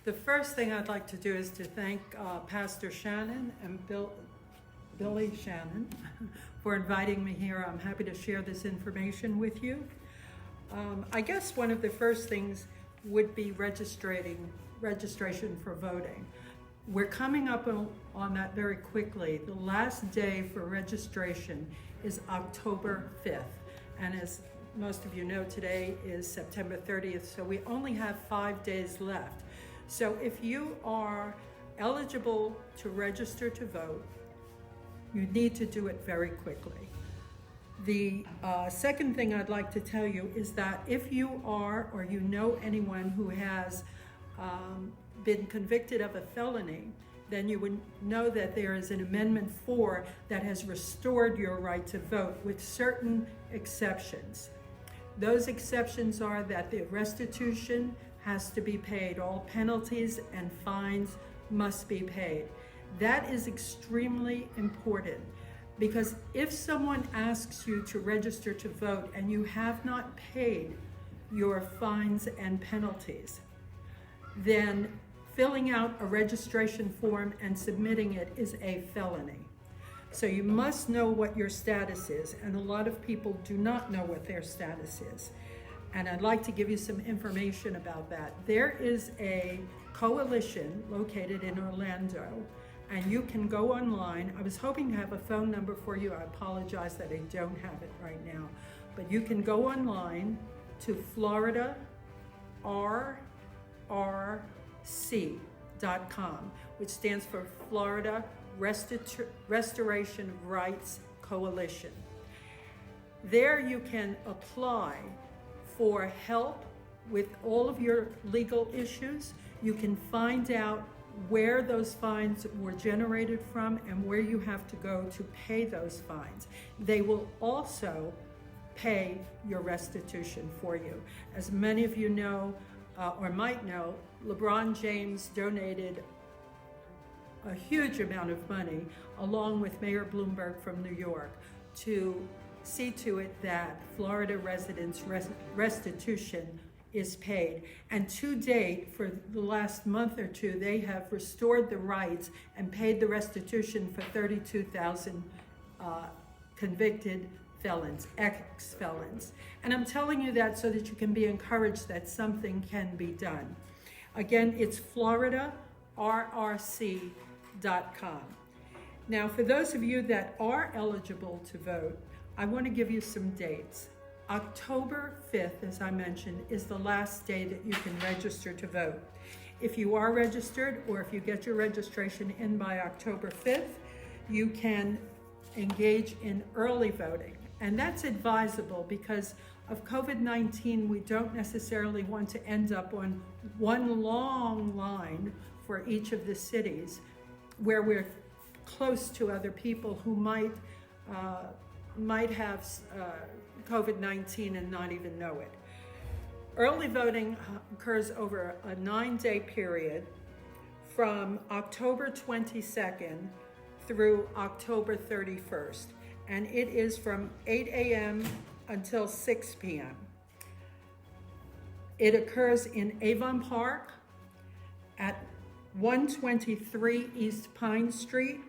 The first thing I'd like to do is to thank Pastor Shannon and Billy Shannon for inviting me here. I'm happy to share this information with you. I guess one of the first things would be registration for voting. We're coming up on that very quickly. The last day for registration is October 5th. And as most of you know, today is September 30th, so we only have 5 days left. So if you are eligible to register to vote, you need to do it very quickly. The second thing I'd like to tell you is that if you are or you know anyone who has been convicted of a felony, then you would know that there is an Amendment 4 that has restored your right to vote with certain exceptions. Those exceptions are that the restitution has to be paid. All penalties and fines must be paid. That is extremely important because if someone asks you to register to vote and you have not paid your fines and penalties, then filling out a registration form and submitting it is a felony. So you must know what your status is, and a lot of people do not know what their status is. And I'd like to give you some information about that. There is a coalition located in Orlando, and you can go online. I was hoping to have a phone number for you. I apologize that I don't have it right now. But you can go online to FloridaRRC.com, which stands for Florida Restoration Rights Coalition. There you can apply for help with all of your legal issues. You can find out where those fines were generated from and where you have to go to pay those fines. They will also pay your restitution for you. As many of you know, or might know, LeBron James donated a huge amount of money, along with Mayor Bloomberg from New York, to see to it that Florida residents' restitution is paid. And to date, for the last month or two, they have restored the rights and paid the restitution for 32,000 convicted felons, ex-felons. And I'm telling you that so that you can be encouraged that something can be done. Again, it's FloridaRRC.com. Now, for those of you that are eligible to vote, I want to give you some dates. October 5th, as I mentioned, is the last day that you can register to vote. If you are registered, or if you get your registration in by October 5th, you can engage in early voting. And that's advisable because of COVID-19, we don't necessarily want to end up on one long line for each of the cities where we're close to other people who might have COVID-19 and not even know it. Early voting occurs over a 9-day period from October 22nd through October 31st. And it is from 8 a.m. until 6 p.m. It occurs in Avon Park at 123 East Pine Street.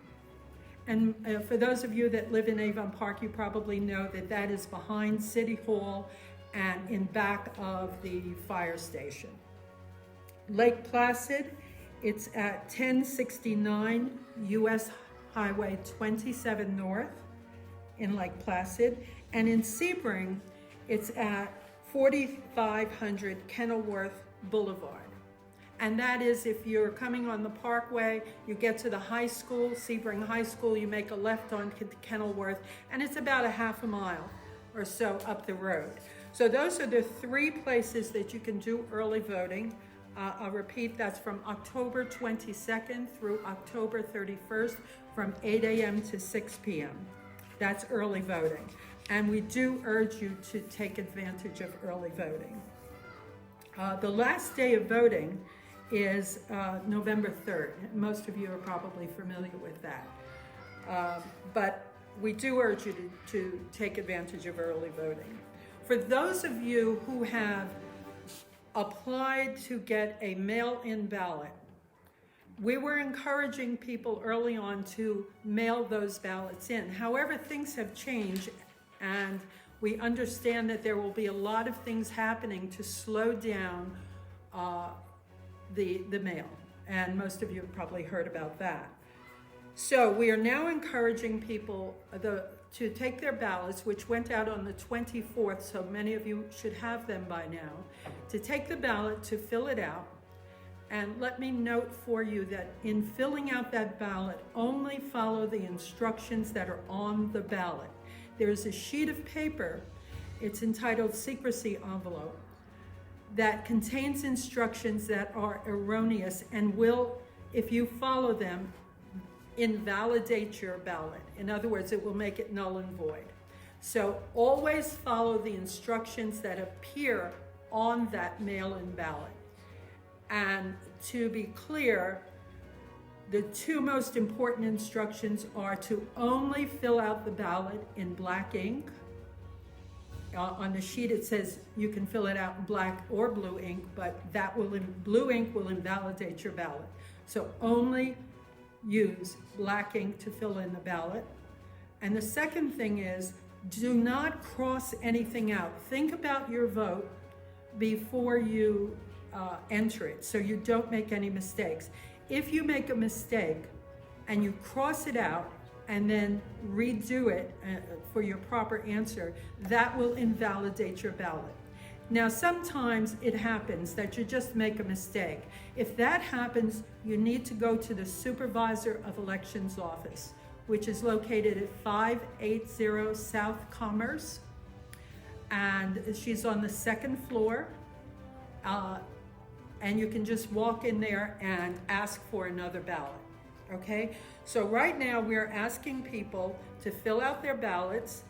And for those of you that live in Avon Park, you probably know that that is behind City Hall and in back of the fire station. Lake Placid, it's at 1069 US Highway 27 North in Lake Placid. And in Sebring, it's at 4500 Kenilworth Boulevard. And that is if you're coming on the Parkway, you get to the high school, Sebring High School, you make a left on Kenilworth, and it's about a half a mile or so up the road. So those are the 3 places that you can do early voting. I'll repeat, that's from October 22nd through October 31st from 8 a.m. to 6 p.m. That's early voting. And we do urge you to take advantage of early voting. The last day of voting is November 3rd. Most of you are probably familiar with that. But we do urge you to take advantage of early voting. For those of you who have applied to get a mail-in ballot. We were encouraging people early on to mail those ballots in. However, things have changed, and we understand that there will be a lot of things happening to slow down the mail. And most of you have probably heard about that. So we are now encouraging people to take their ballots, which went out on the 24th, so many of you should have them by now, to take the ballot, to fill it out. And let me note for you that in filling out that ballot, only follow the instructions that are on the ballot. There's a sheet of paper, it's entitled secrecy envelope, that contains instructions that are erroneous and will, if you follow them, invalidate your ballot. In other words, it will make it null and void. So always follow the instructions that appear on that mail-in ballot. And to be clear, the two most important instructions are to only fill out the ballot in black ink. On the sheet it says you can fill it out in black or blue ink, but blue ink will invalidate your ballot. So only use black ink to fill in the ballot. And the second thing is, do not cross anything out. Think about your vote before you enter it, so you don't make any mistakes. If you make a mistake and you cross it out and then redo it for your proper answer, that will invalidate your ballot. Now, sometimes it happens that you just make a mistake. If that happens, you need to go to the Supervisor of Elections office, which is located at 580 South Commerce, and she's on the second floor. And you can just walk in there and ask for another ballot, okay? So right now we're asking people to fill out their ballots,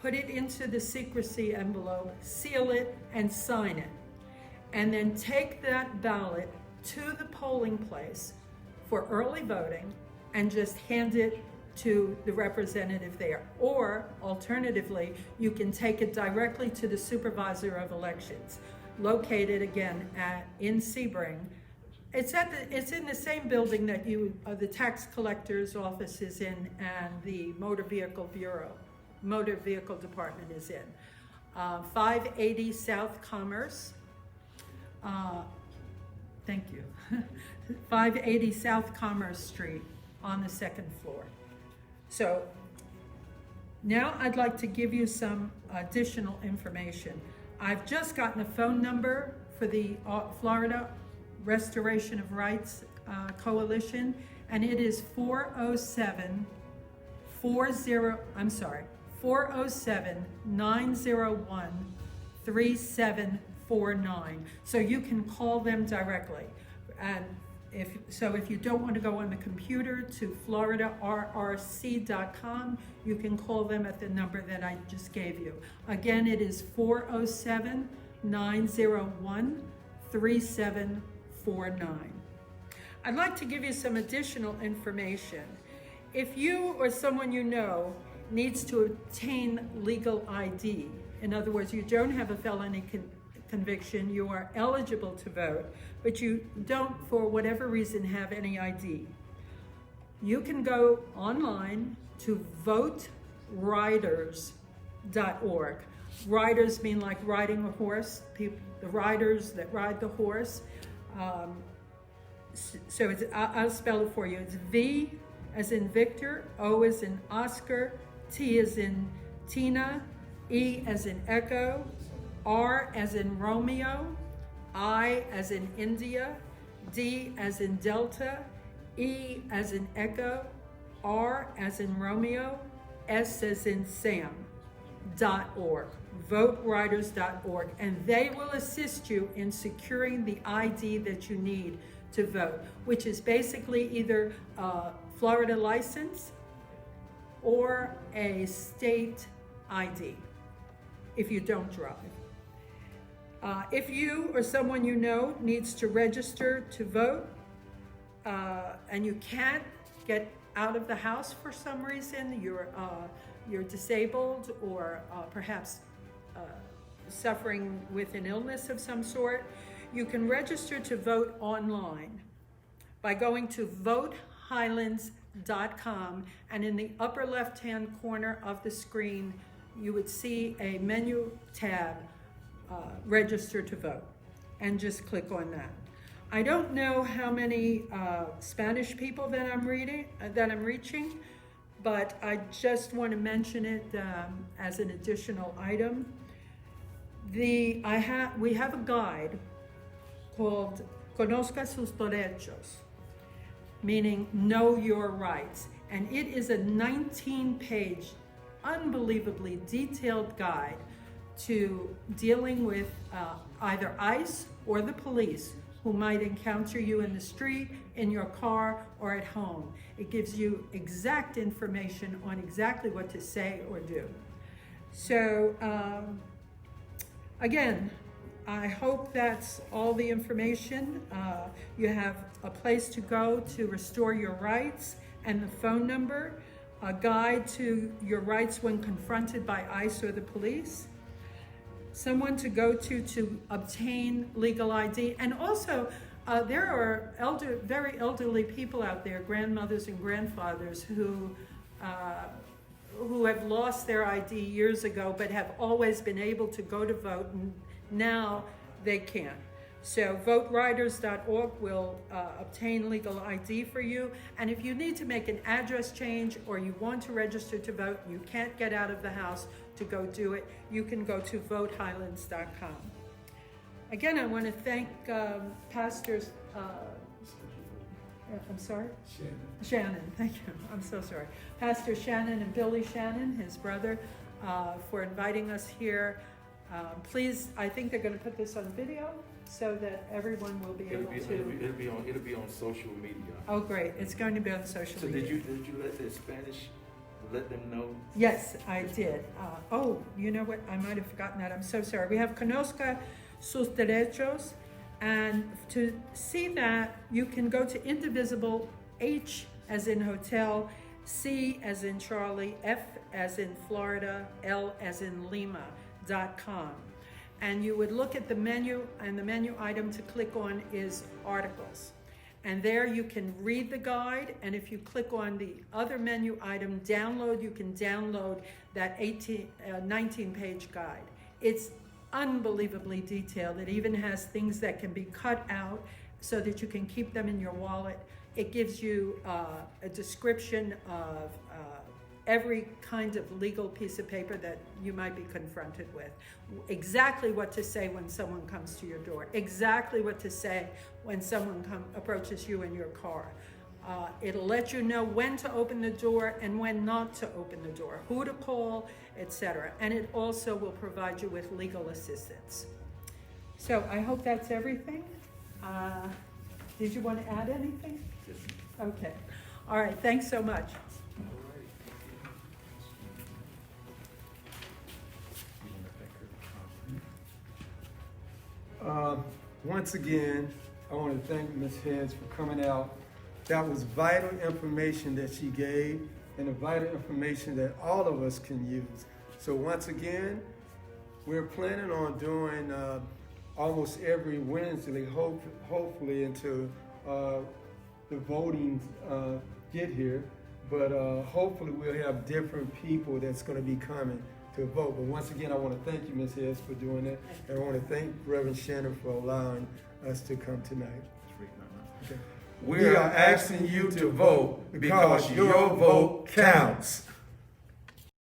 put it into the secrecy envelope, seal it, and sign it. And then take that ballot to the polling place for early voting and just hand it to the representative there. Or alternatively, you can take it directly to the Supervisor of Elections, located again in Sebring. It's in the same building that the tax collector's office is in and the motor vehicle department is in. 580 South Commerce. Thank you. 580 South Commerce Street on the second floor. So now I'd like to give you some additional information. I've just gotten a phone number for the Florida Restoration of Rights Coalition, and it is 407-901-3749. So you can call them directly. And if you don't want to go on the computer to FloridaRRC.com, you can call them at the number that I just gave you. Again, it is 407-901-3749. I'd like to give you some additional information. If you or someone you know needs to obtain legal ID, in other words, you don't have a felony conviction, you are eligible to vote, but you don't, for whatever reason, have any ID, you can go online to voteriders.org. Riders mean like riding a horse, the riders that ride the horse. So I'll spell it for you. It's V as in Victor, O as in Oscar, T as in Tina, E as in Echo, R as in Romeo, I as in India, D as in Delta, E as in Echo, R as in Romeo, S as in Sam, .org, voteriders.org, and they will assist you in securing the ID that you need to vote, which is basically either a Florida license or a state ID if you don't drive. If you or someone you know needs to register to vote and you can't get out of the house for some reason, you're disabled or perhaps suffering with an illness of some sort, You can register to vote online by going to votehighlands.com, and in the upper left-hand corner of the screen, you would see a menu tab, register to vote, and just click on that. I don't know how many Spanish people that I'm reaching, but I just want to mention it as an additional item. We have a guide called Conozca sus derechos, meaning know your rights, and it is a 19-page, unbelievably detailed guide to dealing with either ICE or the police who might encounter you in the street, in your car, or at home. It gives you exact information on exactly what to say or do. So, again, I hope that's all the information. You have a place to go to restore your rights and the phone number, a guide to your rights when confronted by ICE or the police, someone to go to obtain legal ID. And also, there are very elderly people out there, grandmothers and grandfathers, who have lost their ID years ago but have always been able to go to vote, and now they can't. So voteriders.org will obtain legal ID for you. And if you need to make an address change or you want to register to vote, you can't get out of the house to go do it, you can go to votehighlands.com. Again, I want to thank Pastors, I'm sorry? Shannon, thank you. I'm so sorry. Pastor Shannon and Billy Shannon, his brother, for inviting us here. Please, I think they're going to put this on video so that everyone will be able to. It'll be on social media. Oh, great! It's going to be on social media. So did you let the Spanish let them know? Yes, I did. Oh, you know what? I might have forgotten that. I'm so sorry. We have Conozca sus derechos, and to see that, you can go to indivisible, H as in hotel, C as in Charlie, F as in Florida, L as in Lima.com. And you would look at the menu, and the menu item to click on is articles. And there you can read the guide, and if you click on the other menu item, download, you can download that 19-page guide. It's unbelievably detailed. It even has things that can be cut out so that you can keep them in your wallet. It gives you a description of every kind of legal piece of paper that you might be confronted with. Exactly what to say when someone comes to your door. Exactly what to say when someone approaches you in your car. It'll let you know when to open the door and when not to open the door, who to call, etc. And it also will provide you with legal assistance. So I hope that's everything. Did you want to add anything? Okay. All right. Thanks so much. Once again, I want to thank Ms. Heads for coming out. That was vital information that she gave, and the vital information that all of us can use. So once again, we're planning on doing almost every Wednesday, hopefully until the voting get here. But hopefully we'll have different people that's going to be coming to vote. But once again, I want to thank you, Ms. Hess, for doing that. And I want to thank Reverend Shannon for allowing us to come tonight. Okay. We are asking you to vote because your vote counts.